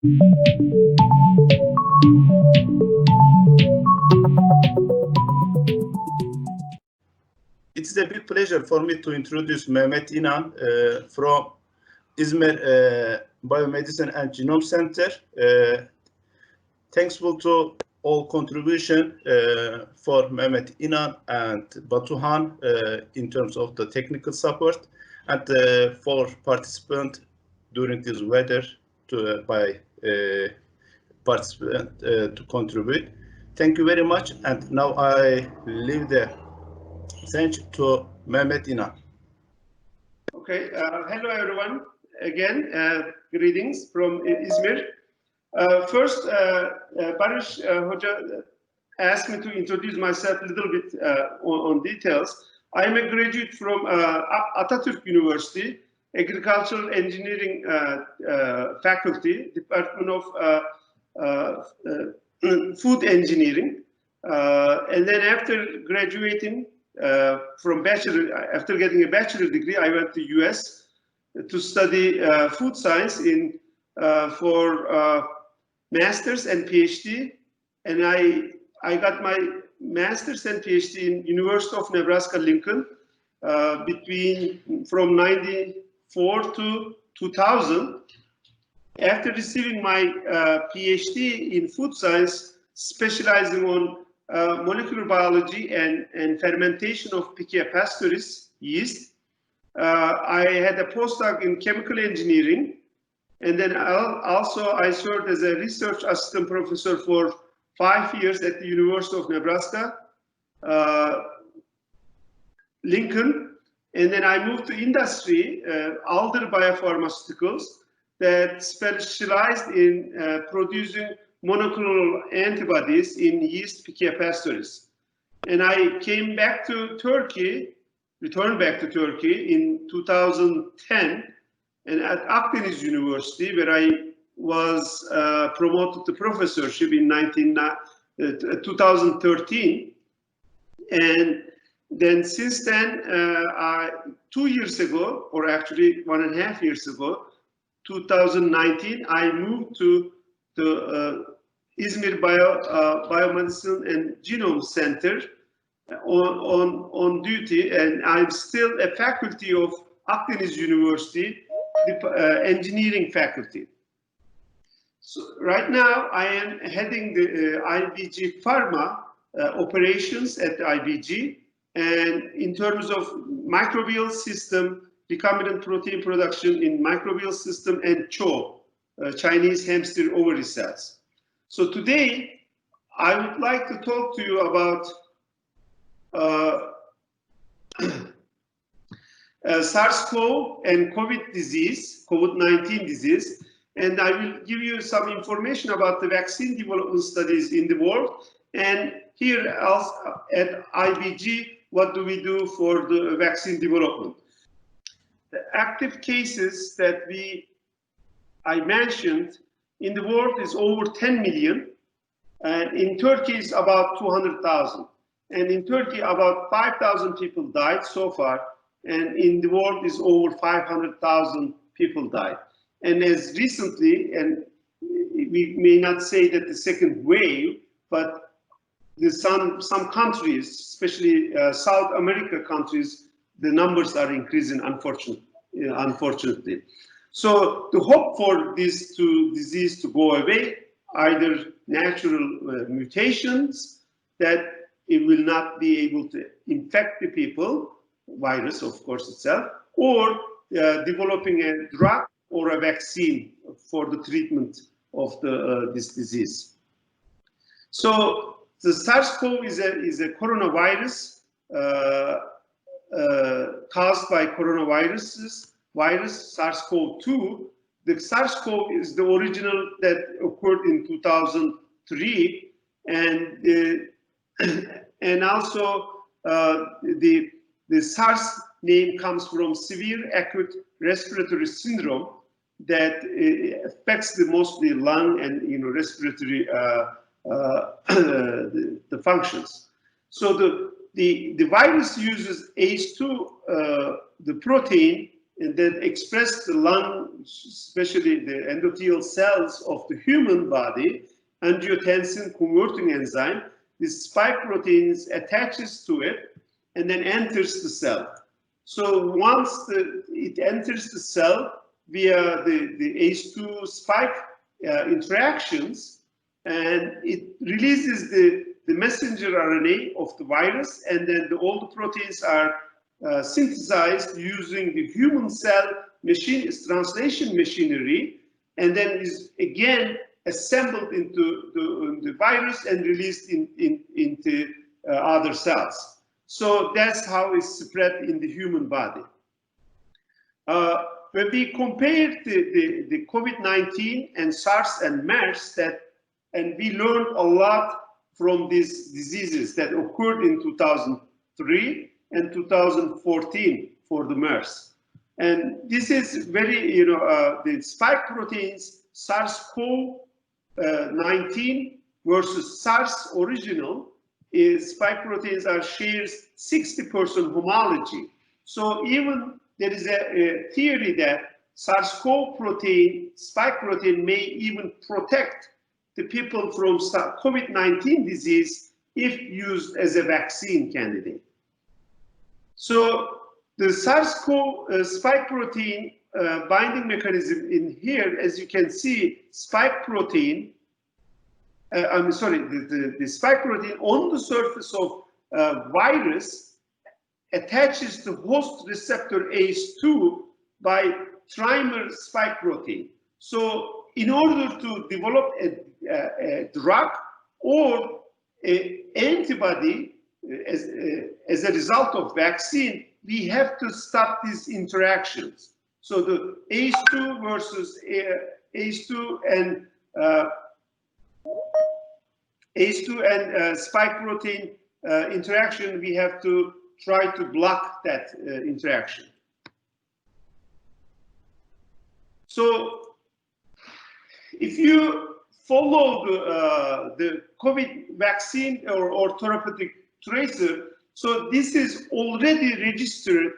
It is a big pleasure for me to introduce Mehmet İnan from İzmir Biomedicine and Genome Center. Thankful to all contribution for Mehmet İnan and Batuhan in terms of the technical support and for participant during this weather to participant to contribute. Thank you very much, and now I leave the stage to Mehmet İnan. Okay, hello everyone. Again, greetings from İzmir. First, Barış Hoca asked me to introduce myself a little bit on details. I am a graduate from Atatürk University, Agricultural Engineering Faculty, Department of Food Engineering. And then after graduating from after getting a bachelor degree, I went to US to study food science for master's and PhD, and I got my master's and PhD in University of Nebraska-Lincoln from 94 to 2000. After receiving my PhD in food science, specializing on molecular biology and fermentation of Pichia pastoris yeast, I had a postdoc in chemical engineering. And then also I served as a research assistant professor for 5 years at the University of Nebraska, Lincoln. And then I moved to industry, Alder Biopharmaceuticals, that specialized in producing monoclonal antibodies in yeast Pichia pastoris. And I came back to Turkey, returned back to Turkey in 2010. And at Akdeniz University, where I was promoted to professorship in 2013. And then since then, 2 years ago, or actually 1.5 years ago, 2019, I moved to the İzmir Biomedicine and Genome Center on duty, and I'm still a faculty of Akdeniz University, engineering faculty. So right now I am heading the IBG Farma operations at the IBG, and in terms of microbial system, recombinant protein production in microbial system, and CHO, Chinese hamster ovary cells. So today I would like to talk to you about SARS-CoV and COVID-19 disease, and I will give you some information about the vaccine development studies in the world, and here also at IBG, what do we do for the vaccine development. The active cases that I mentioned in the world is over 10 million, and in Turkey is about 200,000, and in Turkey about 5,000 people died so far, and in the world is over 500,000 people died. And as recently, and we may not say that the second wave, but some countries, especially South America countries, the numbers are increasing, unfortunately. So the hope for this disease to go away, either natural mutations that it will not be able to infect the people, virus of course itself, or developing a drug or a vaccine for the treatment of this disease. So the SARS-CoV is a coronavirus caused by coronaviruses, virus SARS-CoV-2. The SARS-CoV is the original that occurred in 2003, and also the SARS name comes from severe acute respiratory syndrome that affects mostly lung and respiratory the functions. So the virus uses ACE2, the protein that express the lung, especially the endothelial cells of the human body, angiotensin converting enzyme, this spike proteins attaches to it and then enters the cell. So once it enters the cell via the ACE2 spike interactions, and it releases the messenger RNA of the virus, and then all the proteins are synthesized using the human cell translation machinery, and then is again assembled into the virus and released into other cells. So that's how it's spread in the human body. When we compared the COVID-19 and SARS and MERS, and we learned a lot from these diseases that occurred in 2003 and 2014 for the MERS. And this is very, the spike proteins, SARS-CoV-19 versus SARS original, spike proteins shares 60% homology. So even there is a theory that SARS-CoV protein, spike protein, may even protect the people from COVID-19 disease if used as a vaccine candidate. So the SARS-CoV spike protein binding mechanism in here, as you can see, spike protein, the spike protein on the surface of virus attaches to host receptor ACE2 by trimer spike protein. So in order to develop a drug or an antibody as a result of vaccine, we have to stop these interactions. So the ACE2 versus ACE2 and spike protein interaction, we have to try to block that interaction. So if you follow the COVID vaccine or therapeutic tracer, so this is already registered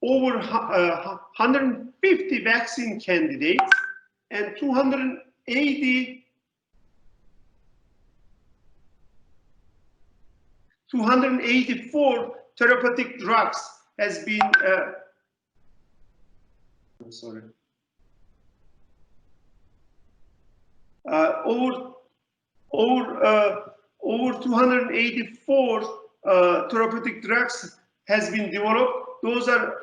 over 150 vaccine candidates and 284 therapeutic drugs has been over 284 therapeutic drugs has been developed. Those are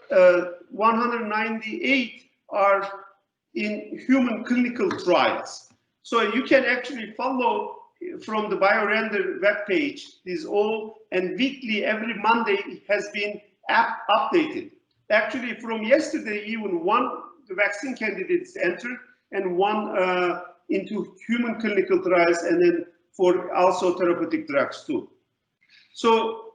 198 are in human clinical trials. So you can actually follow from the BioRender webpage is all, and weekly, every Monday, it has been updated. Actually, from yesterday, even the vaccine candidates entered and one into human clinical trials, and then for also therapeutic drugs too. So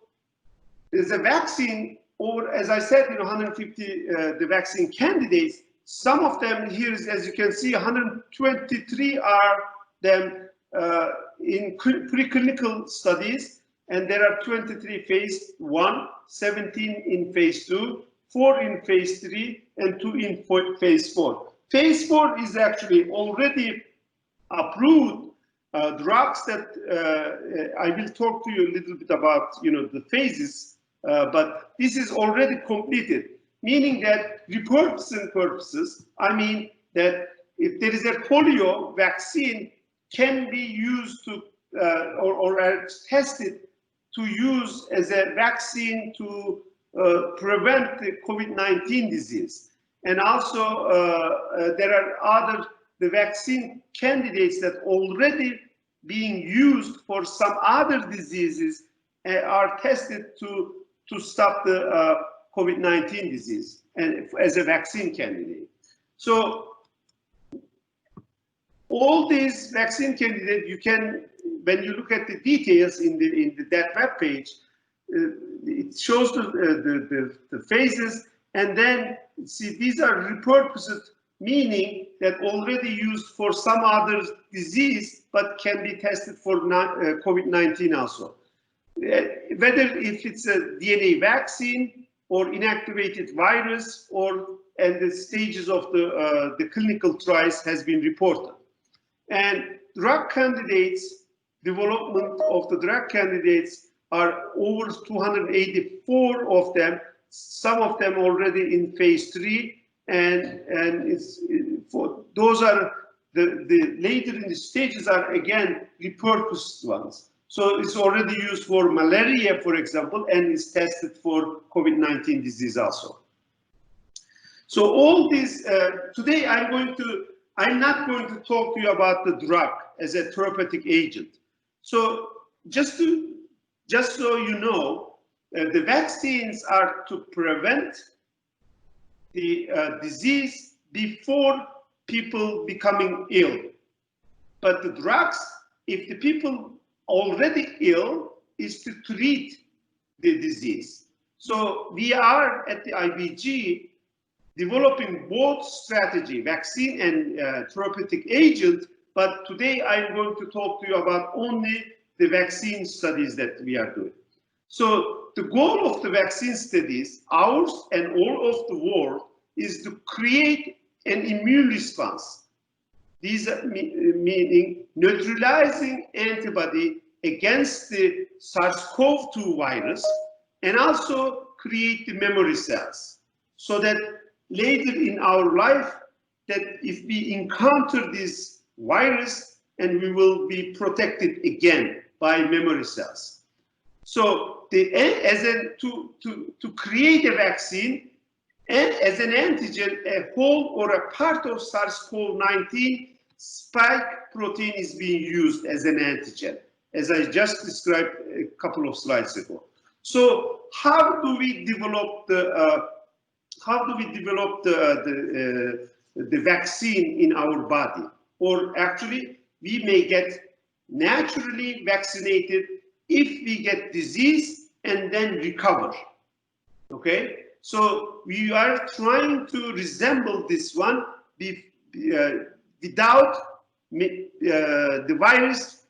there's a vaccine, or as I said, 150 the vaccine candidates. Some of them here, as you can see, 123 are them in preclinical studies, and there are 23 phase 1, 17 in phase 2, 4 in phase 3, and 2 in phase 4. Phase 4 is actually already approved drugs that I will talk to you a little bit about, the phases, but this is already completed, meaning that repurposing purposes, I mean that if there is a polio vaccine, can be used to or tested to use as a vaccine to prevent the COVID-19 disease. And also there are the vaccine candidates that already being used for some other diseases are tested to stop the COVID-19 disease and as a vaccine candidate. So all these vaccine candidates, you can, when you look at the details in that web page, it shows the phases, and then see these are repurposed, meaning that already used for some other disease, but can be tested for COVID-19 also. Whether if it's a DNA vaccine or inactivated virus or and the stages of the clinical trials has been reported. And drug candidates, development of the drug candidates are over 284 of them, some of them already in phase 3, and it's for those are the later in the stages are again repurposed ones. So it's already used for malaria, for example, and is tested for COVID-19 disease also. So all these, today I'm not going to talk to you about the drug as a therapeutic agent. So just so you know, the vaccines are to prevent the disease before people becoming ill. But the drugs, if the people already ill, is to treat the disease. So we are at the IBG developing both strategy, vaccine and therapeutic agent, but today I'm going to talk to you about only the vaccine studies that we are doing. So the goal of the vaccine studies, ours and all of the world, is to create an immune response. These are meaning neutralizing antibody against the SARS-CoV-2 virus, and also create the memory cells, so that later in our life, that if we encounter this virus, and we will be protected again by memory cells. So to create a vaccine, and as an antigen, a whole or a part of SARS-CoV-19 spike protein is being used as an antigen, as I just described a couple of slides ago. So how do we develop the vaccine in our body? Or actually, we may get naturally vaccinated if we get disease and then recover. Okay, so we are trying to resemble this one without the virus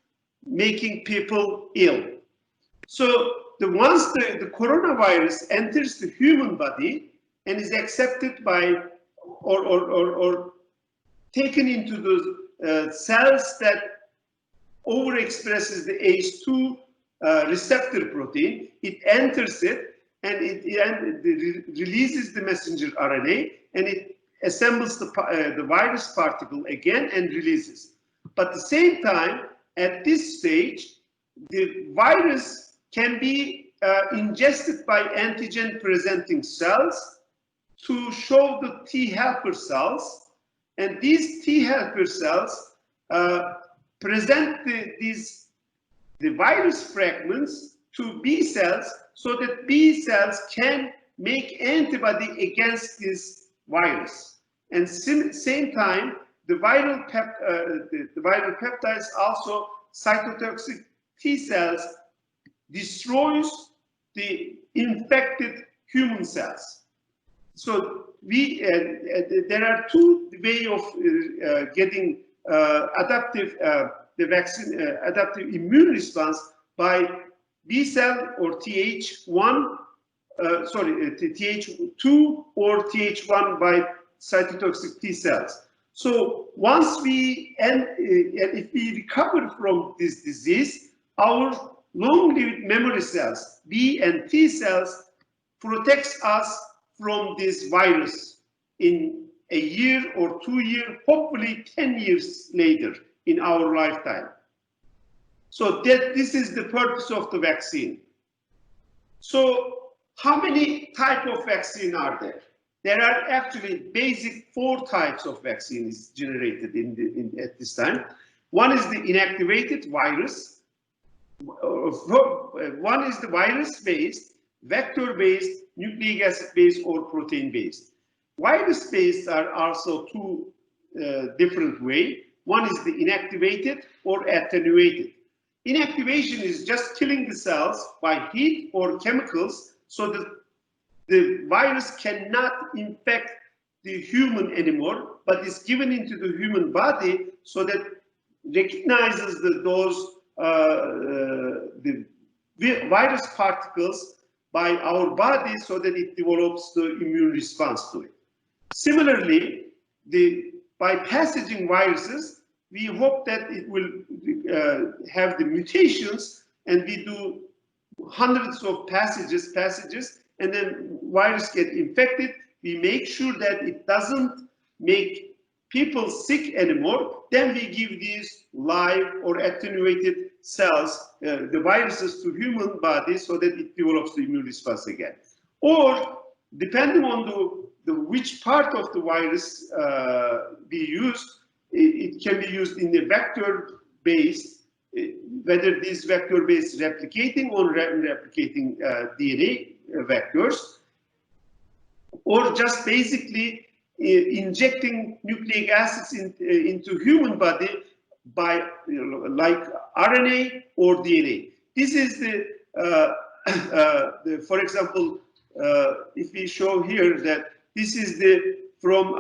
making people ill. So once the coronavirus enters the human body and is accepted by or taken into the cells that overexpresses the ACE2 receptor protein, it enters it, and it releases the messenger RNA, and it assembles the virus particle again and releases. But at the same time, at this stage, the virus can be ingested by antigen-presenting cells to show the T helper cells, and these T helper cells present the virus fragments to B cells, so that B cells can make antibody against this virus. And same time, the viral peptides also cytotoxic T cells destroys the infected human cells. So there are two ways of getting adaptive adaptive immune response by B cell or TH1, TH2 or TH1 by cytotoxic T cells. So once if we recover from this disease, our long-lived memory cells, B and T cells, protects us from this virus in a year or 2 years, hopefully 10 years later in our lifetime. So this is the purpose of the vaccine. So how many types of vaccine are there? There are actually basic 4 types of vaccines generated at this time. One is the inactivated virus. One is the virus-based, vector-based, nucleic acid-based, or protein-based. Virus-based are also 2 different ways. One is the inactivated or attenuated. Inactivation is just killing the cells by heat or chemicals, so that the virus cannot infect the human anymore, but is given into the human body, so that recognizes the virus particles by our body, so that it develops the immune response to it. Similarly, by passaging viruses, we hope that it will have the mutations, and we do hundreds of passages, and then virus get infected. We make sure that it doesn't make people sick anymore. Then we give these live or attenuated cells, the viruses, to human body so that it develops the immune response again. Or depending on which part of the virus we use, it can be used in the vector-based, whether these vector-based replicating or replicating DNA vectors, or just basically injecting nucleic acids into human body by, like RNA or DNA. This is for example, if we show here that this is from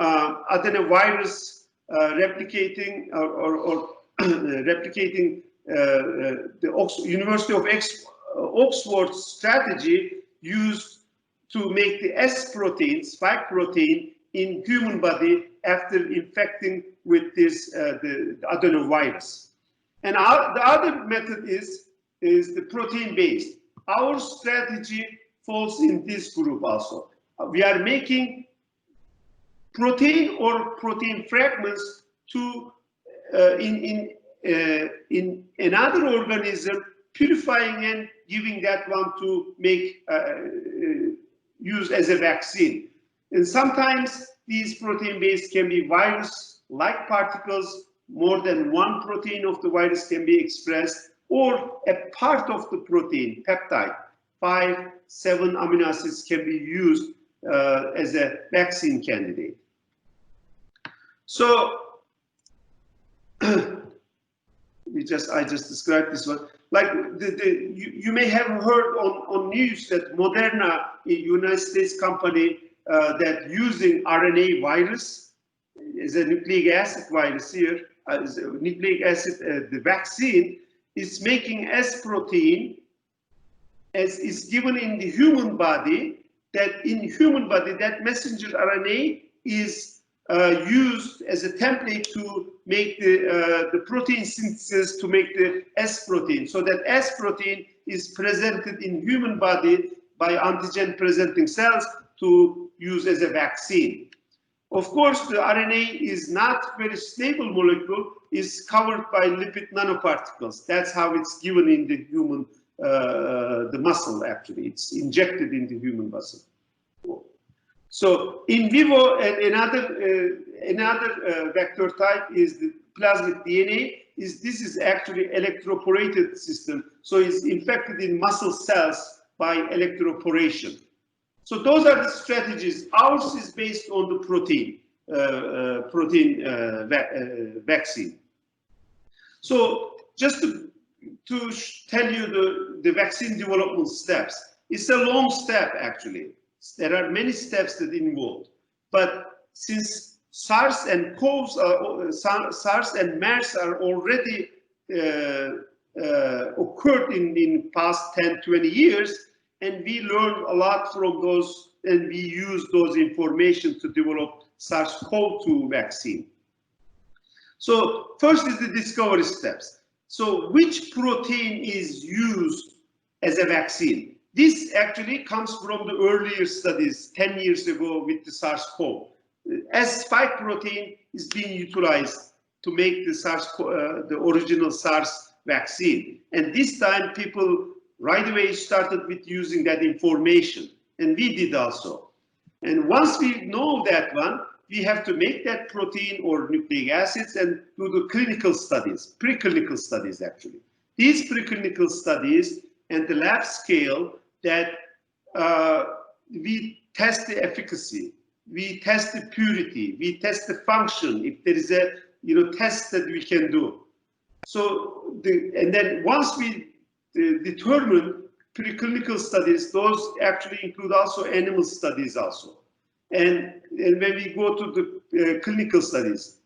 adenovirus replicating or replicating the University of Oxford strategy used to make the S protein, spike protein, in human body after infecting with this the adenovirus. And the other method is the protein-based. Our strategy falls in this group also. We are making protein or protein fragments to in another organism, purifying and giving that one to make use as a vaccine. And sometimes these protein-based can be virus-like particles. More than one protein of the virus can be expressed, or a part of the protein, peptide, 5, 7 amino acids can be used as a vaccine candidate. So I just described this one. Like you may have heard on news that Moderna, a United States company that using RNA virus as a nucleic acid virus here, as a nucleic acid, the vaccine is making S protein as is given in the human body. That in human body, that messenger RNA is used as a template to make the protein synthesis to make the S protein. So that S protein is presented in human body by antigen presenting cells to use as a vaccine. Of course, the RNA is not very stable molecule, is covered by lipid nanoparticles. That's how it's given in the human, the muscle actually. It's injected in the human muscle. So in vivo, and another vector type is the plasmid DNA. This is actually electroporated system. So it's infected in muscle cells by electroporation. So those are the strategies. Ours is based on the protein vaccine. So just to tell you the vaccine development steps, it's a long step actually. There are many steps that involved, but since SARS and SARS and MERS are already occurred in past 10, 20 years, and we learned a lot from those, and we use those information to develop SARS-CoV-2 vaccine. So first is the discovery steps. So which protein is used as a vaccine? This actually comes from the earlier studies 10 years ago with the SARS-CoV. As spike protein is being utilized to make the original SARS vaccine. And this time people right away started with using that information, and we did also. And once we know that one, we have to make that protein or nucleic acids and do the clinical studies, preclinical studies actually. These preclinical studies and the lab scale that we test the efficacy, we test the purity, we test the function, if there is a test that we can do. So and then once we determine preclinical studies, those actually include also animal studies also. And when we go to the clinical studies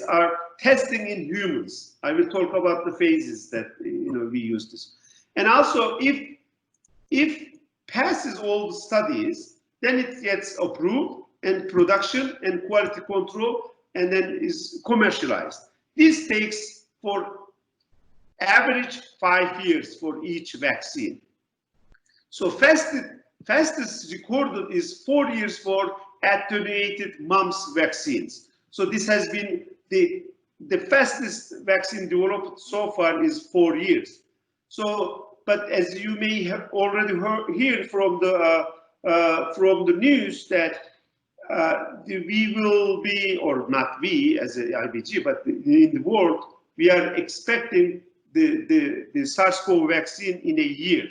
are testing in humans. I will talk about the phases that we use this. And also if passes all the studies, then it gets approved and production and quality control, and then is commercialized. This takes for average 5 years for each vaccine. So fastest recorded is 4 years for attenuated mumps vaccines. So this has been the fastest vaccine developed so far is 4 years. So, but as you may have already heard from the news that we will be, or not we as a IBG, but in the world, we are expecting the SARS-CoV vaccine in a year,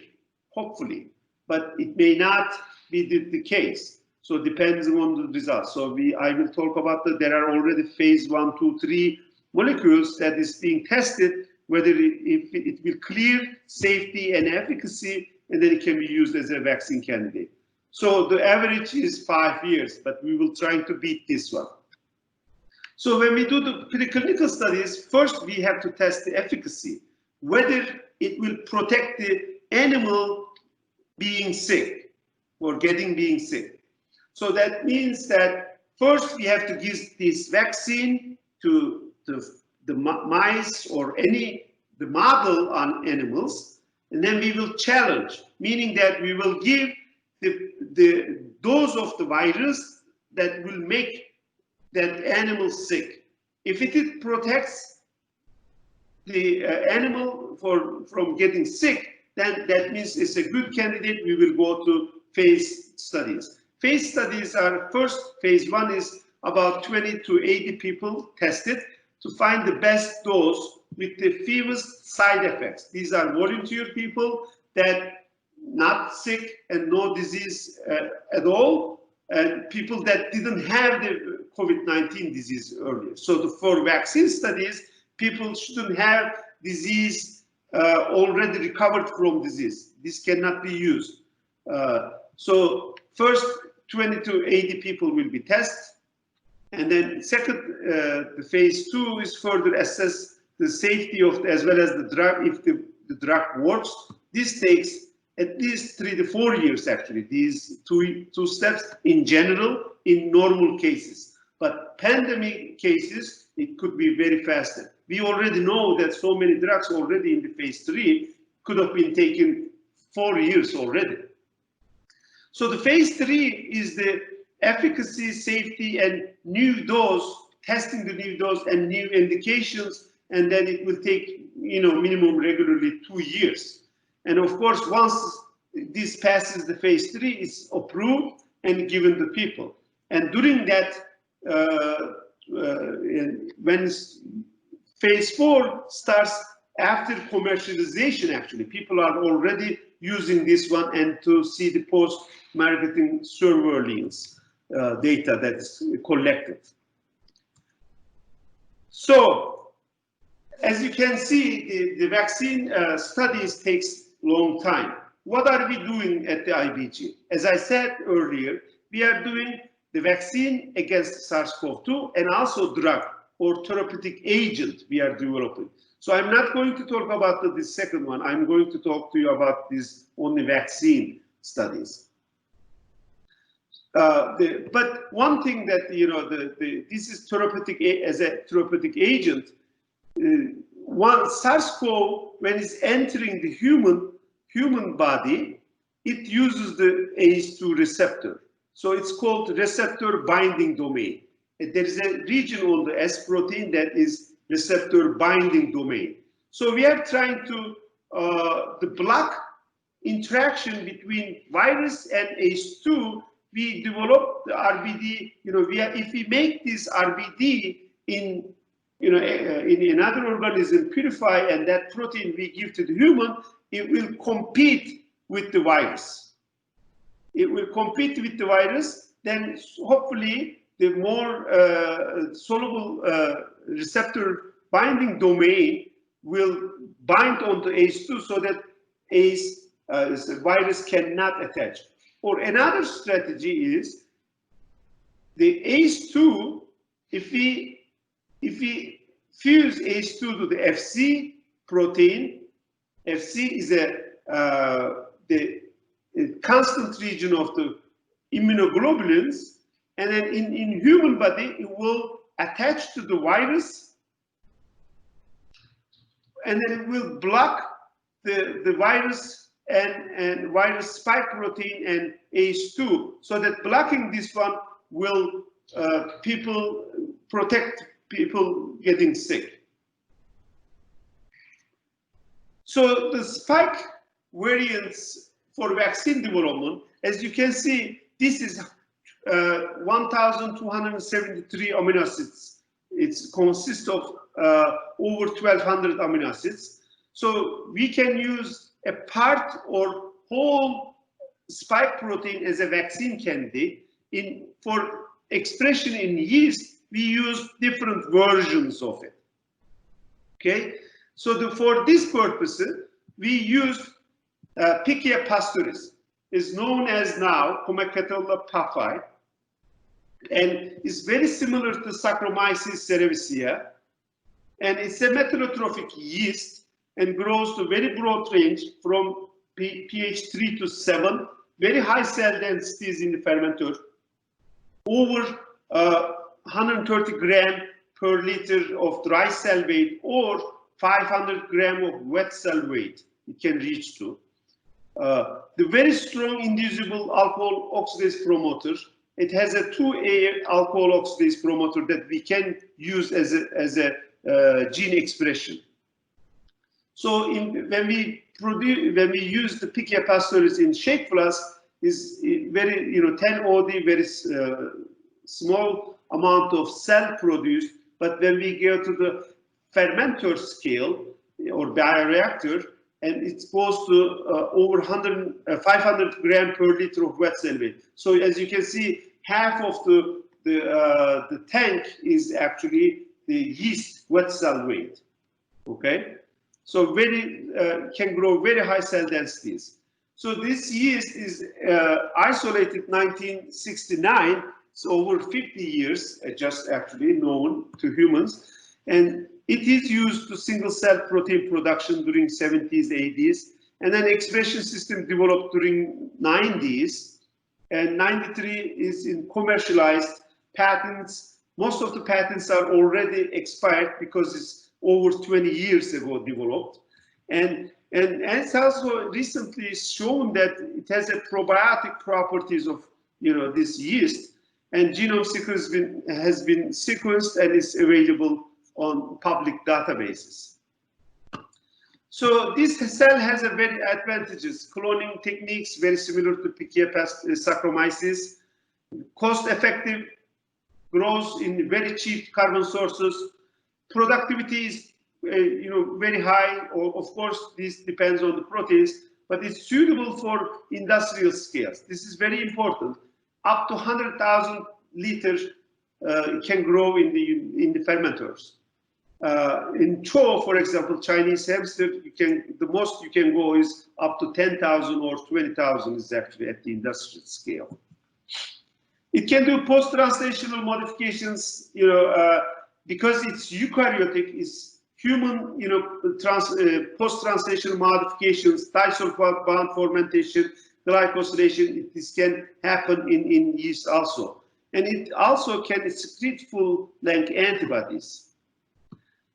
hopefully, but it may not be the case. So it depends on the results. So I will talk about there are already phase 1, 2, 3 molecules that is being tested, whether if it will clear safety and efficacy, and then it can be used as a vaccine candidate. So the average is 5 years, but we will try to beat this one. So when we do the preclinical studies, first we have to test the efficacy, whether it will protect the animal being sick or being sick. So that means that first we have to give this vaccine to the mice or the model on animals, and then we will challenge, meaning that we will give the dose of the virus that will make that animal sick. If it protects the animal from getting sick, then that means it's a good candidate. We will go to phase studies. Phase studies are phase 1 is about 20 to 80 people tested to find the best dose with the fewest side effects. These are volunteer people that not sick and no disease at all, and people that didn't have the COVID-19 disease earlier. So for vaccine studies, people shouldn't have disease already recovered from disease. This cannot be used. So first 20 to 80 people will be tested. And then second, the phase 2 is further assess the safety of as well as the drug, if the drug works. This takes at least 3 to 4 years, actually, these two steps in general in normal cases. But pandemic cases, it could be very faster. We already know that so many drugs already in the phase 3 could have been taken 4 years already. So the phase 3 is the efficacy, safety, and new dose, testing the new dose and new indications, and then it will take, minimum regularly 2 years. And of course, once this passes the phase 3, it's approved and given to people. And during that, when phase 4 starts after commercialization, actually, people are already using this one and to see the post-marketing surveillance data that is collected. So, as you can see, the vaccine studies takes long time. What are we doing at the IBG? As I said earlier, we are doing the vaccine against SARS-CoV-2 and also drug or therapeutic agent we are developing. So I'm not going to talk about the second one. I'm going to talk to you about this only vaccine studies. But one thing that, this is therapeutic as a therapeutic agent. One SARS-CoV, when it's entering the human body, it uses the ACE2 receptor. So it's called receptor binding domain. There is a region on the S protein that is receptor binding domain. So we are trying to block interaction between virus and ACE2. We develop the RBD. If we make this RBD in another organism, purify, and that protein we give to the human, it will compete with the virus. It will compete with the virus. Then hopefully the more soluble receptor binding domain will bind onto ACE2 so that virus cannot attach. Or another strategy is the ACE2, if we fuse ACE2 to the FC protein, FC is the constant region of the immunoglobulins, and then in human body, it will attach to the virus, and then it will block the virus and virus spike protein and ACE2, so that blocking this one will protect people getting sick. So the spike variants for vaccine development, as you can see, this is 1,273 amino acids. It consists of over 1,200 amino acids. So we can use a part or whole spike protein as a vaccine candidate. For expression in yeast, we use different versions of it. Okay, so for this purpose, we used Pichia pastoris, is known as now Comacatella paphae, and is very similar to Saccharomyces cerevisiae, and it's a metallotrophic yeast and grows to very broad range from pH 3 to 7, very high cell densities in the fermenter, over 130 gram per liter of dry cell weight or 500 gram of wet cell weight it can reach to. The very strong inducible alcohol oxidase promoter. It has a 2A alcohol oxidase promoter that we can use as a gene expression. So when we use the Pichia pastoris in shake flask, is very 10 OD, very small amount of cell produced. But when we go to the Fermentor scale or bioreactor, and it goes to over 500 gram per liter of wet cell weight. So as you can see, half of the tank is actually the yeast wet cell weight. Okay, so can grow very high cell densities. So this yeast is isolated 1969. It's over 50 years, just actually known to humans, and it is used to single cell protein production during 70s, 80s, and then expression system developed during 90s, and 93 is in commercialized patents. Most of the patents are already expired because it's over 20 years ago developed, and it's also recently shown that it has a probiotic properties of this yeast, and genome sequence has been sequenced and is available on public databases. So this cell has a very advantages. Cloning techniques very similar to Pichia Saccharomyces, cost-effective, grows in very cheap carbon sources. Productivity is very high. Of course, this depends on the proteins, but it's suitable for industrial scales. This is very important. Up to 100,000 liters can grow in the fermenters. In CHO, for example, Chinese hamster, the most you can go is up to 10,000 or 20,000 is actually at the industrial scale. It can do post-translational modifications, because it's eukaryotic, it's human, post-translational modifications, disulfide bound fermentation, glycosylation. This can happen in yeast also. And it also can secrete full-length antibodies.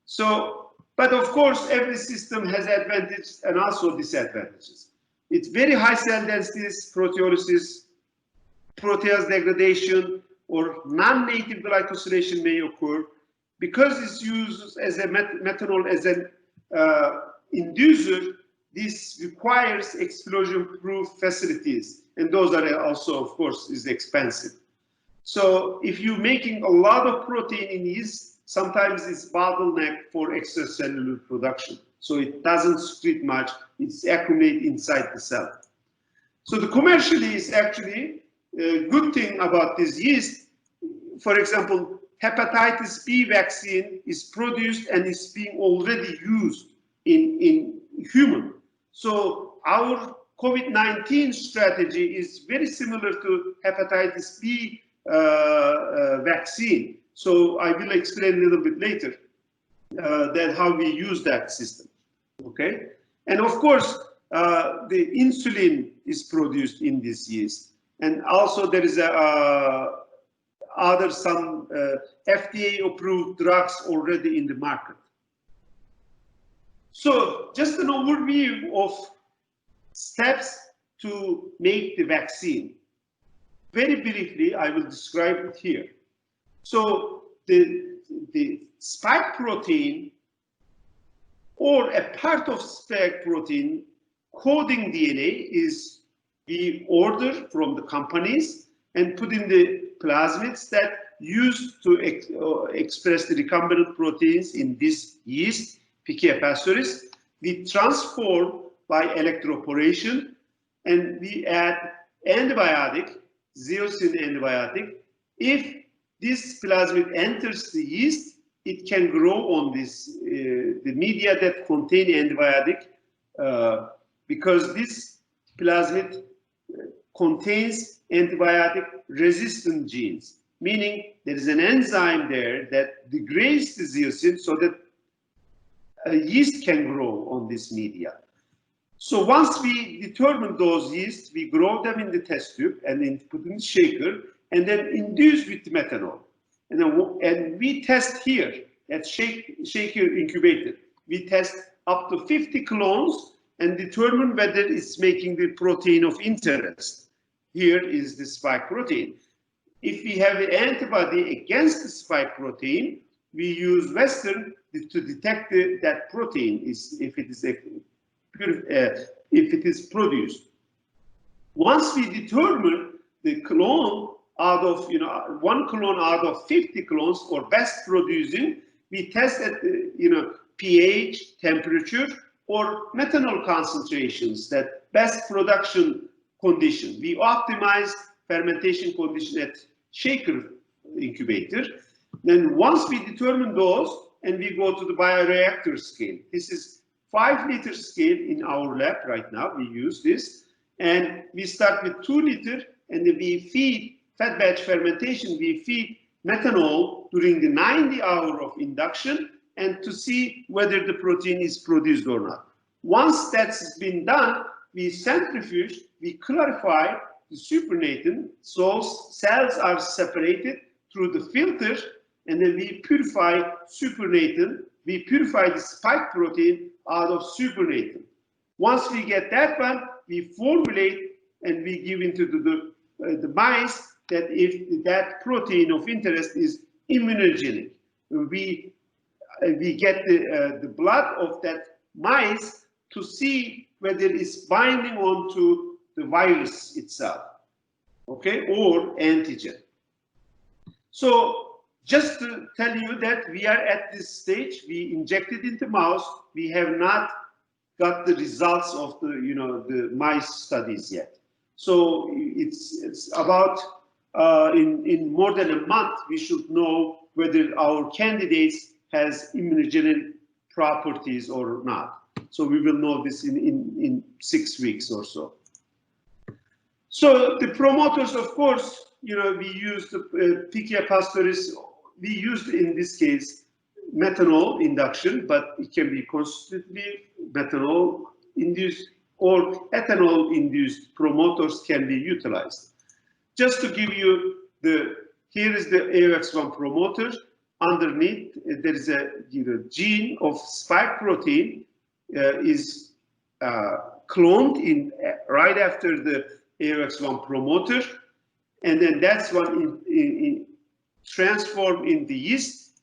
So, but of course, every system has advantages and also disadvantages. It's very high cell densities, proteolysis, protease degradation, or non-native glycosylation may occur. Because it's used as a methanol as an inducer, this requires explosion-proof facilities, and those are also, of course, is expensive. So if you're making a lot of protein in yeast, sometimes it's bottleneck for extracellular production. So it doesn't secrete much, it's accumulate inside the cell. So the commercially is actually a good thing about this yeast. For example, hepatitis B vaccine is produced and is being already used in human. So our COVID-19 strategy is very similar to hepatitis B vaccine. So I will explain a little bit later that how we use that system. Okay, and of course the insulin is produced in this yeast, and also there is a some FDA-approved drugs already in the market. So just an overview of steps to make the vaccine. Very briefly, I will describe it here. So the spike protein or a part of spike protein coding DNA is we order from the companies and put in the plasmids that used to express the recombinant proteins in this yeast, Pichia pastoris. We transform by electroporation and we add antibiotic, zeocin antibiotic. If this plasmid enters the yeast, it can grow on this the media that contain antibiotic because this plasmid contains antibiotic resistant genes, meaning there is an enzyme there that degrades the zeocin so that yeast can grow on this media. So once we determine those yeasts, we grow them in the test tube and then put in the shaker and then induce with methanol. And we test here at shaker incubator. We test up to 50 clones and determine whether it's making the protein of interest. Here is the spike protein. If we have an antibody against the spike protein, we use Western to detect that protein if it is produced. Once we determine the clone out of one clone out of 50 clones or best producing, we test at pH, temperature, or methanol concentrations, that best production condition. We optimize fermentation condition at shaker incubator. Then once we determine those, and we go to the bioreactor scale. This is 5-liter scale in our lab right now. We use this, and we start with 2 liter, and then we feed fed batch fermentation. We feed methanol during the 90 hour of induction, and to see whether the protein is produced or not. Once that's been done, we centrifuge, we clarify the supernatant, so cells are separated through the filter, and then we purify supernatant. We purify the spike protein out of supernatant. Once we get that one, we formulate and we give into the mice that if that protein of interest is immunogenic. We get the blood of that mice to see whether it's binding onto the virus itself, okay, or antigen. So just to tell you that we are at this stage, we injected into mouse. We have not got the results of the mice studies yet. So it's about in more than a month we should know whether our candidates has immunogenic properties or not. So we will know this in 6 weeks or so. So the promoters, of course, we use the Pichia pastoris. We used in this case methanol induction, but it can be constantly methanol induced or ethanol induced promoters can be utilized. Just to give you here is the AOX1 promoter. Underneath there is a gene of spike protein is cloned in right after the AOX1 promoter, and then that's one transformed in the yeast,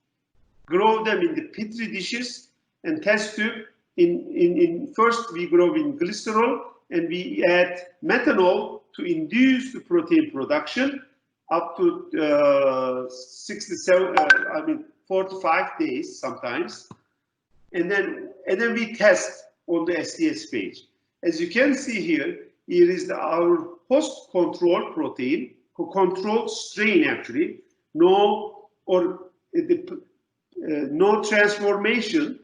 grow them in the petri dishes and test tube. First we grow in glycerol and we add methanol to induce the protein production up to 4 to 5 days sometimes, and then we test on the SDS page. As you can see here is our host control protein, control strain actually. No transformation.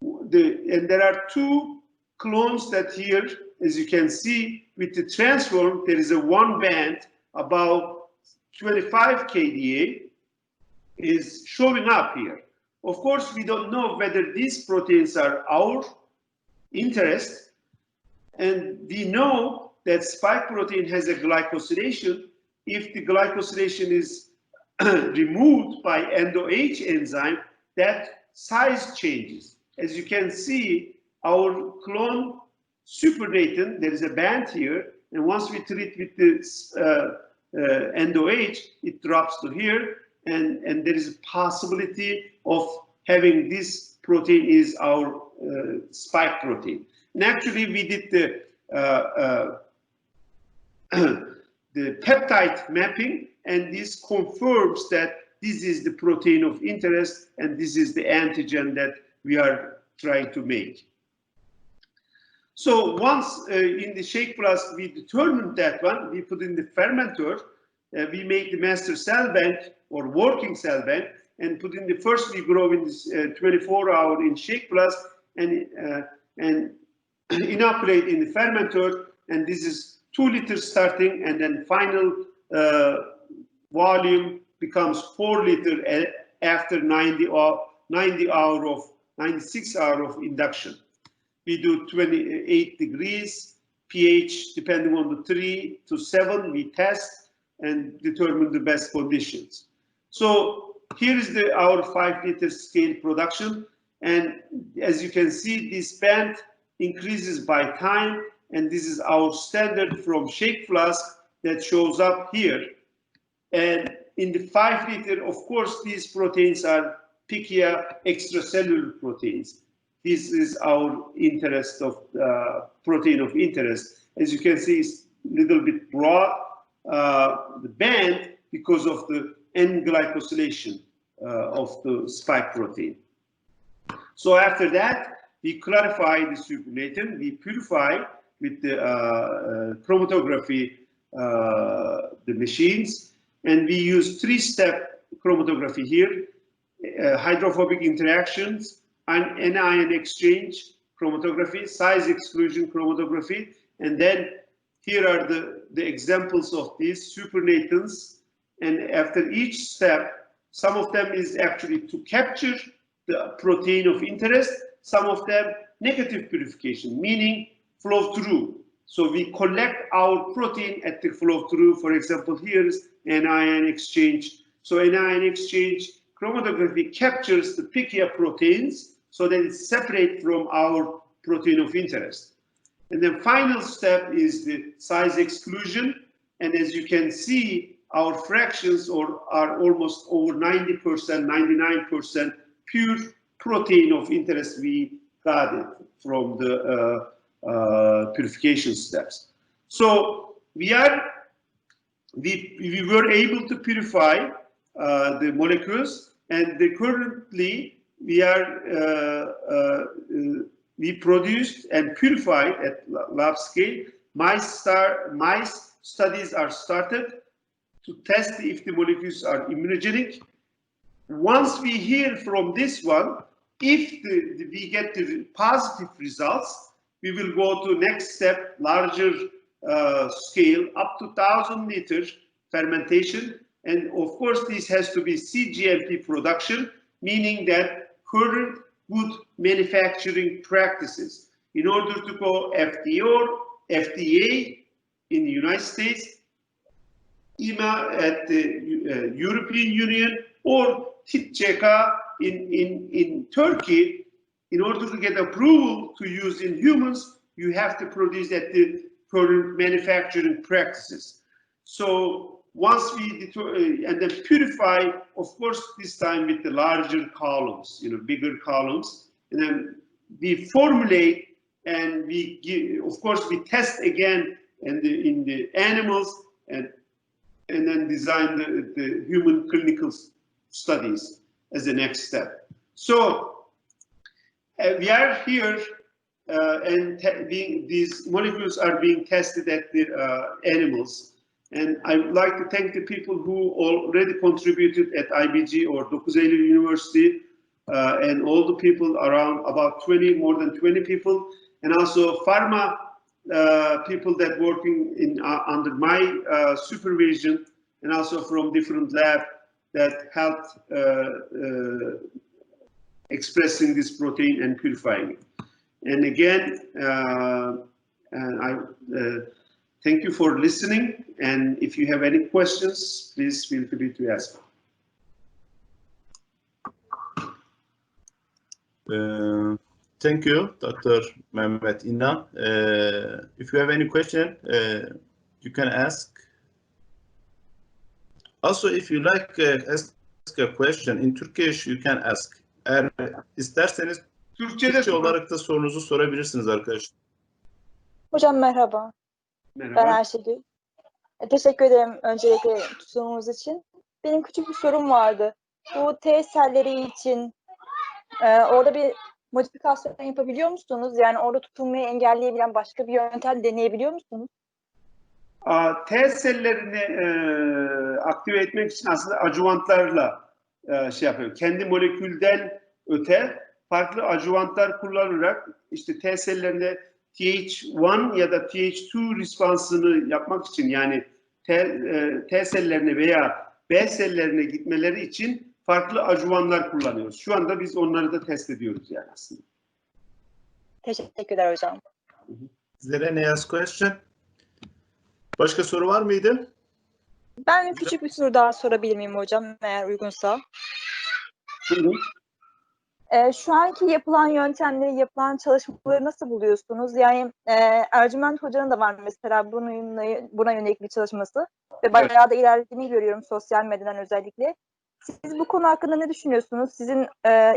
And there are 2 clones that here, as you can see, with the transform, there is a 1 band about 25 kDa is showing up here. Of course, we don't know whether these proteins are our interest, and we know that spike protein has a glycosylation. If the glycosylation is removed by endo-H enzyme, that size changes. As you can see, our clone supernatant, there is a band here, and once we treat with this endo-H, it drops to here, and there is a possibility of having this protein is our spike protein. And actually, we did the peptide mapping, and this confirms that this is the protein of interest, and this is the antigen that we are trying to make. So once in the shake flask we determined that one, we put in the fermenter, we make the master cell bank or working cell bank, and put in the first we grow in this 24-hour in shake flask, and inoculate in the fermenter, and this is 2 liters starting, and then final volume becomes 4 liters after 96 hours of induction. We do 28 degrees, pH depending on the 3 to 7, we test and determine the best conditions. So here is our 5-liter scale production, and as you can see, this band increases by time, and this is our standard from shake flask that shows up here. And in the 5-liter, of course, these proteins are Pichia extracellular proteins. This is our interest of protein of interest. As you can see, it's a little bit broad, the band, because of the N-glycosylation of the spike protein. So after that, we clarify the supernatant, we purify with the chromatography, the machines, and we use 3-step chromatography here, hydrophobic interactions, and anion exchange chromatography, size exclusion chromatography, and then here are the examples of these supernatants. And after each step, some of them is actually to capture the protein of interest, some of them negative purification, meaning flow through. So we collect our protein at the flow through. For example, here is anion exchange. So anion exchange chromatography captures the Pichia proteins so that it's separate from our protein of interest. And then final step is the size exclusion. And as you can see, our fractions are almost over 90%, 99% pure protein of interest. We got it from the purification steps. So we were able to purify the molecules, and currently we produced and purified at lab scale. Mice studies are started to test if the molecules are immunogenic. Once we hear from this one, if we get the positive results, we will go to next step, larger scale, up to 1,000 liters fermentation. And of course, this has to be cGMP production, meaning that current good manufacturing practices. In order to go FDA in the United States, EMA at the European Union, or TÜTÇEKA in Turkey, in order to get approval to use in humans, you have to produce at the current manufacturing practices. So once we and then purify, of course, this time with the larger columns, bigger columns, and then we formulate and we give, of course, we test again in the animals, and then design the human clinical studies as the next step. So we are here, and these molecules are being tested at the animals. And I would like to thank the people who already contributed at IBG or Dokuzeli University, and all the people around, about more than 20 people, and also Farma people that working under my supervision, and also from different labs that helped expressing this protein and purifying it. And again, thank you for listening. And if you have any questions, please feel free to ask. Thank you, Dr. Mehmet İnan. If you have any question, you can ask. Also, if you like ask a question in Turkish, you can ask. Eğer isterseniz Türkçe olarak da sorunuzu sorabilirsiniz arkadaşlar. Hocam merhaba. Merhaba. Ben Ayşegül. Teşekkür ederim öncelikle tutumunuz için. Benim küçük bir sorum vardı. Bu T selleri için orada bir modifikasyon yapabiliyor musunuz? Yani orada tutulmayı engelleyebilen başka bir yöntem deneyebiliyor musunuz? T sellerini aktive etmek için aslında adjuvantlarla şey yapıyor. Kendi molekülden öte farklı adjuvantlar kullanarak işte T sellerinde TH1 ya da TH2 respansını yapmak için, yani T sellerine veya B sellerine gitmeleri için farklı adjuvanlar kullanıyoruz. Şu anda biz onları da test ediyoruz yani aslında. Teşekkürler hocam. Is there any other question? Başka soru var mıydı? Ben küçük bir soru daha sorabilir miyim hocam, eğer uygunsa? Buyurun. Şu anki yapılan yöntemleri, yapılan çalışmaları nasıl buluyorsunuz? Yani Ercüment Hoca'nın da var mesela buna yönelik bir çalışması ve bayağı da ilerlediğini görüyorum sosyal medyadan özellikle. Siz bu konu hakkında ne düşünüyorsunuz? Sizin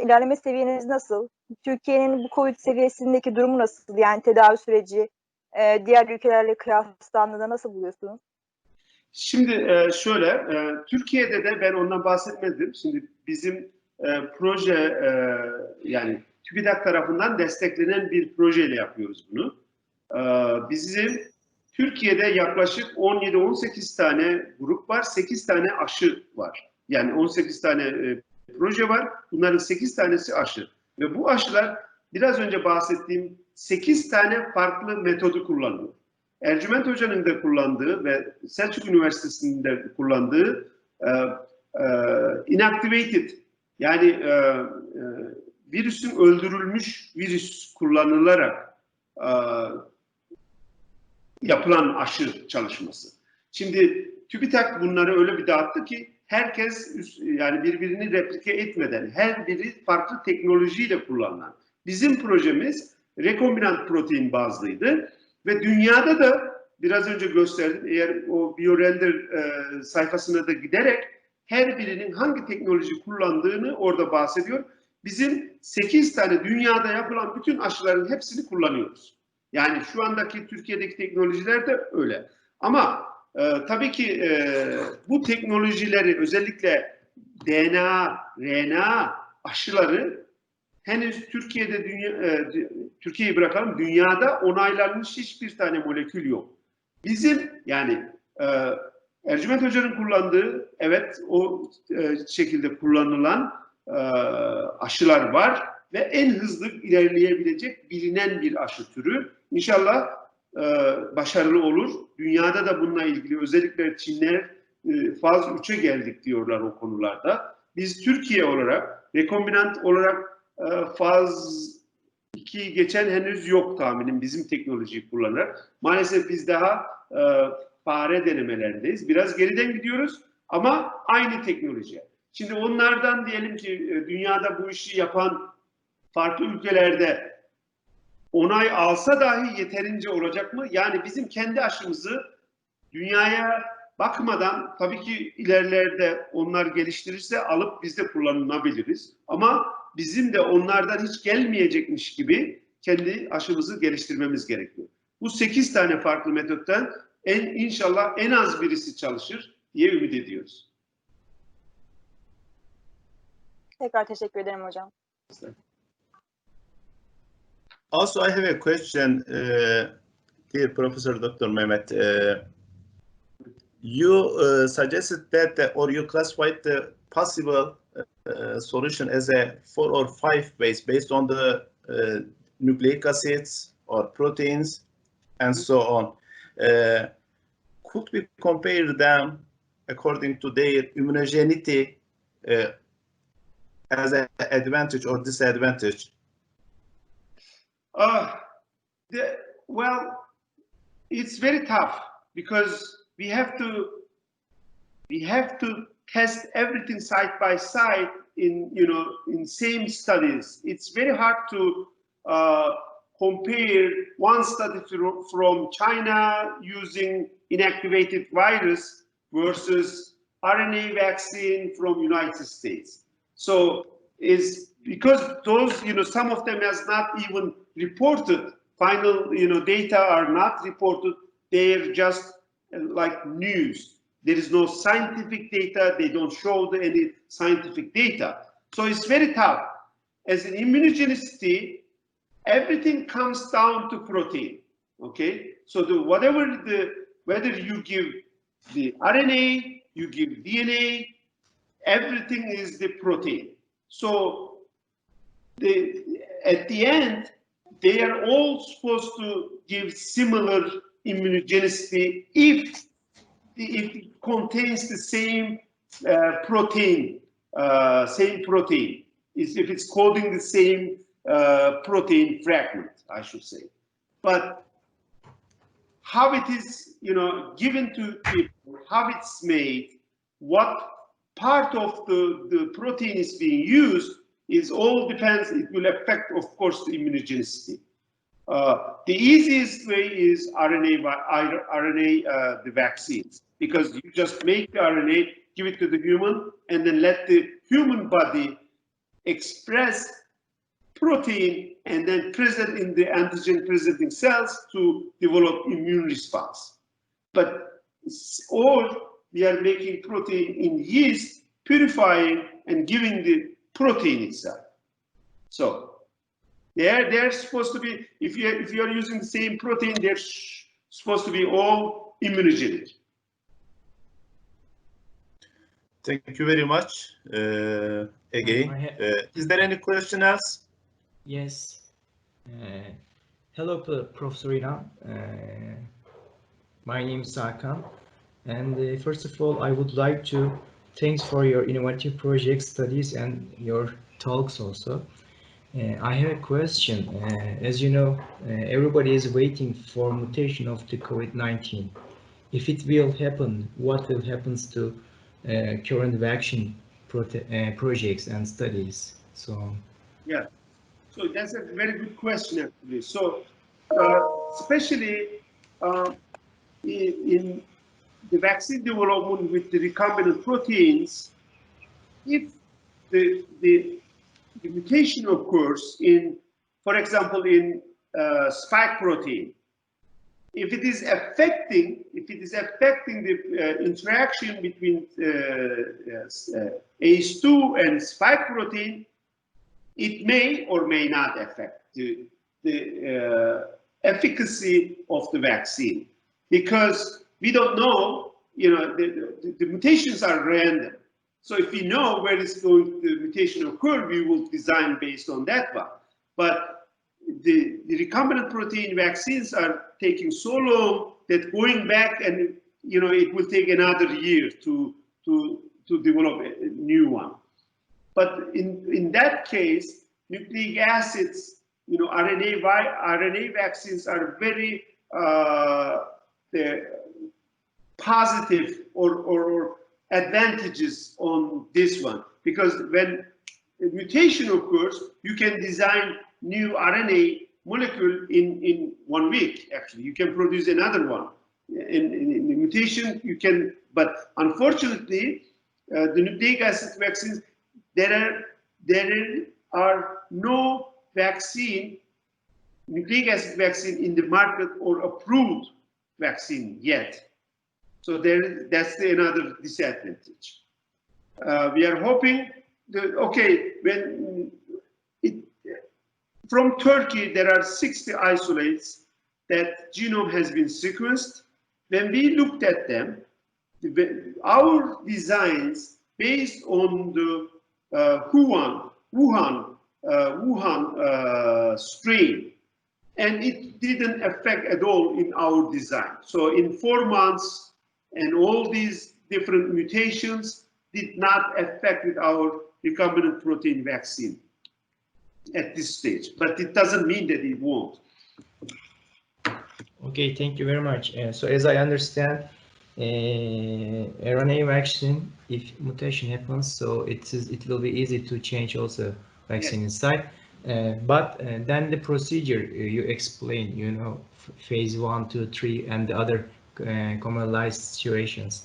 ilerleme seviyeniz nasıl? Türkiye'nin bu COVID seviyesindeki durumu nasıl? Yani tedavi süreci diğer ülkelerle kıyaslandığında nasıl buluyorsunuz? Şimdi şöyle, Türkiye'de de ben ondan bahsetmedim. Şimdi bizim proje yani TÜBİTAK tarafından desteklenen bir projeyle yapıyoruz bunu. Bizim Türkiye'de yaklaşık 17-18 tane grup var, 8 tane aşı var. Yani 18 tane proje var, bunların 8 tanesi aşı. Ve bu aşılar biraz önce bahsettiğim 8 tane farklı metodu kullanıyor. Ercüment Hoca'nın da kullandığı ve Selçuk Üniversitesi'nin de kullandığı inactivated, yani virüsün öldürülmüş virüs kullanılarak yapılan aşı çalışması. Şimdi TÜBİTAK bunları öyle bir dağıttı ki herkes yani birbirini replike etmeden her biri farklı teknolojiyle kullanılan. Bizim projemiz Recombinant protein bazlıydı ve dünyada da biraz önce gösterdim, eğer o BioRender sayfasına da giderek her birinin hangi teknoloji kullandığını orada bahsediyor. Bizim 8 tane dünyada yapılan bütün aşıların hepsini kullanıyoruz. Yani şu andaki Türkiye'deki teknolojiler de öyle. Ama tabii ki bu teknolojileri, özellikle DNA, RNA aşıları henüz Türkiye'de Türkiye'yi bırakalım, dünyada onaylanmış hiçbir tane molekül yok. Bizim yani Ercüment Hoca'nın kullandığı, evet o şekilde kullanılan aşılar var ve en hızlı ilerleyebilecek bilinen bir aşı türü. İnşallah başarılı olur. Dünyada da bununla ilgili özellikle Çinler faz 3'e geldik diyorlar o konularda. Biz Türkiye olarak, rekombinant olarak faz 2'yi geçen henüz yok tahminim bizim teknolojiyi kullanarak. Maalesef biz daha fare denemelerindeyiz. Biraz geriden gidiyoruz ama aynı teknoloji. Şimdi onlardan diyelim ki dünyada bu işi yapan farklı ülkelerde onay alsa dahi yeterince olacak mı? Yani bizim kendi aşımızı dünyaya bakmadan, tabii ki ilerlerde onlar geliştirirse alıp biz de kullanılabiliriz. Ama bizim de onlardan hiç gelmeyecekmiş gibi kendi aşımızı geliştirmemiz gerekiyor. Bu 8 tane farklı metottan inşallah en az birisi çalışır diye ümit ediyoruz. Tekrar teşekkür ederim hocam. Also, I have a question, dear Professor Dr. Mehmet. You suggested that, or you classified the possible solution as a 4 or 5 based on the nucleic acids or proteins and so on. Could we compare them according to their immunogenicity as an advantage or disadvantage? Well, it's very tough because we have to test everything side by side in same studies, it's very hard to compare one study from China using inactivated virus versus RNA vaccine from United States. So is because those, some of them has not even reported, final, data are not reported, they're just like news. There is no scientific data, they don't show any scientific data. So it's very tough. As an immunogenicity, everything comes down to protein, okay? So whether you give the RNA, you give DNA, everything is the protein. So at the end, they are all supposed to give similar immunogenicity if it contains the same protein, if it's coding the same protein fragment, I should say. But how it is, given to people, how it's made, what part of the protein is being used is all depends. It will affect, of course, the immunogenicity. The easiest way is RNA, the vaccines, because you just make the RNA, give it to the human, and then let the human body express protein and then present in the antigen presenting cells to develop immune response. But we are making protein in yeast, purifying and giving the protein itself. So they're supposed to be, if you are using the same protein, they're supposed to be all immunogenic. Thank you very much. Again, is there any question else? Yes. Hello, Professor İnan. My name is Hakan. And first of all, I would like to thanks for your innovative projects, studies, and your talks also. I have a question. As you know, everybody is waiting for mutation of the COVID-19. If it will happen, what will happen to current vaccine projects and studies? So yeah, so that's a very good question actually. So especially in the vaccine development with the recombinant proteins, if the mutation occurs in, for example, in spike protein, if it is affecting the interaction between ACE2 and spike protein, it may or may not affect the efficacy of the vaccine, because we don't know, the mutations are random. So if we know where is going the mutation occur, we will design based on that one. But the recombinant protein vaccines are taking so long that going back and it will take another year to develop a new one. But in that case, nucleic acids, RNA vaccines are very positive or advantages on this one, because when a mutation occurs, you can design new RNA molecule in 1 week. Actually, you can produce another one. In the mutation, you can, but unfortunately, the nucleic acid vaccines, there are no nucleic acid vaccine in the market or approved vaccine yet. So that's another disadvantage. We are hoping that, from Turkey, there are 60 isolates that genome has been sequenced. When we looked at them, our designs based on the Wuhan strain, and it didn't affect at all in our design. So in 4 months, and all these different mutations did not affect our recombinant protein vaccine at this stage, but it doesn't mean that it won't. Okay, thank you very much. So as I understand, RNA vaccine, if mutation happens, so it will be easy to change also vaccine inside. But then the procedure you explain, you know, phase 1, 2, 3, and the other commonalized situations.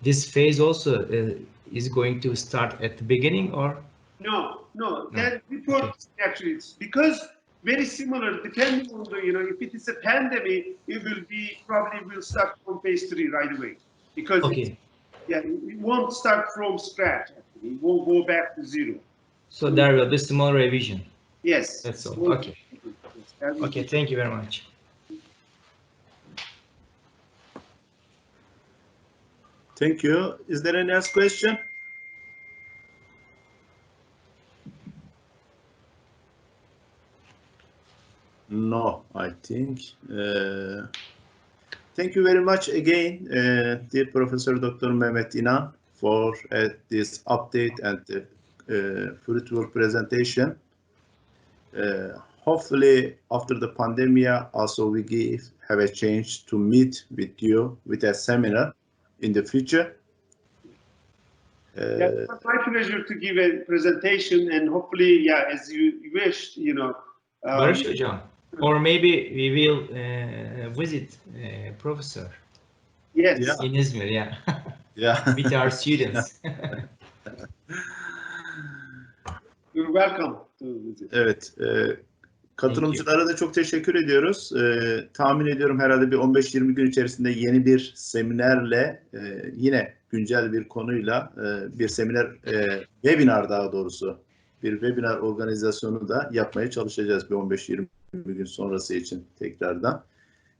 This phase also is going to start at the beginning, or? No. That before actually it's because very similar depending on the, you know, if it is a pandemic, it will be probably will start from phase 3 right away because it won't start from scratch. Actually, it won't go back to zero. So there will be small revision. Yes. That's all. Okay. Yes, okay. Thank you very much. Thank you. Is there any last question? No, I think. Thank you very much again, dear Professor Dr. Mehmet İnan, for this update and fruitful presentation. Hopefully, after the pandemic, also we have a chance to meet with you with a seminar in the future. It was my pleasure to give a presentation, and hopefully, as you wished, you know. Barış Hocam, or maybe we will visit Professor. Yes. In İzmir, with our students. You're welcome to visit. Evet. Katılımcılara da çok teşekkür ediyoruz. Tahmin ediyorum herhalde bir 15-20 gün içerisinde yeni bir seminerle yine güncel bir konuyla bir seminer, webinar daha doğrusu bir webinar organizasyonu da yapmaya çalışacağız bir 15-20 gün sonrası için tekrardan.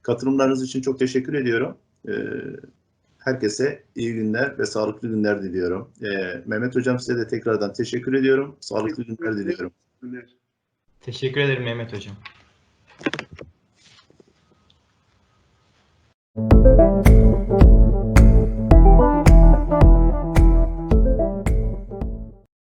Katılımlarınız için çok teşekkür ediyorum. Herkese iyi günler ve sağlıklı günler diliyorum. Mehmet Hocam size de tekrardan teşekkür ediyorum. Sağlıklı günler diliyorum. Teşekkür ederim Mehmet Hocam.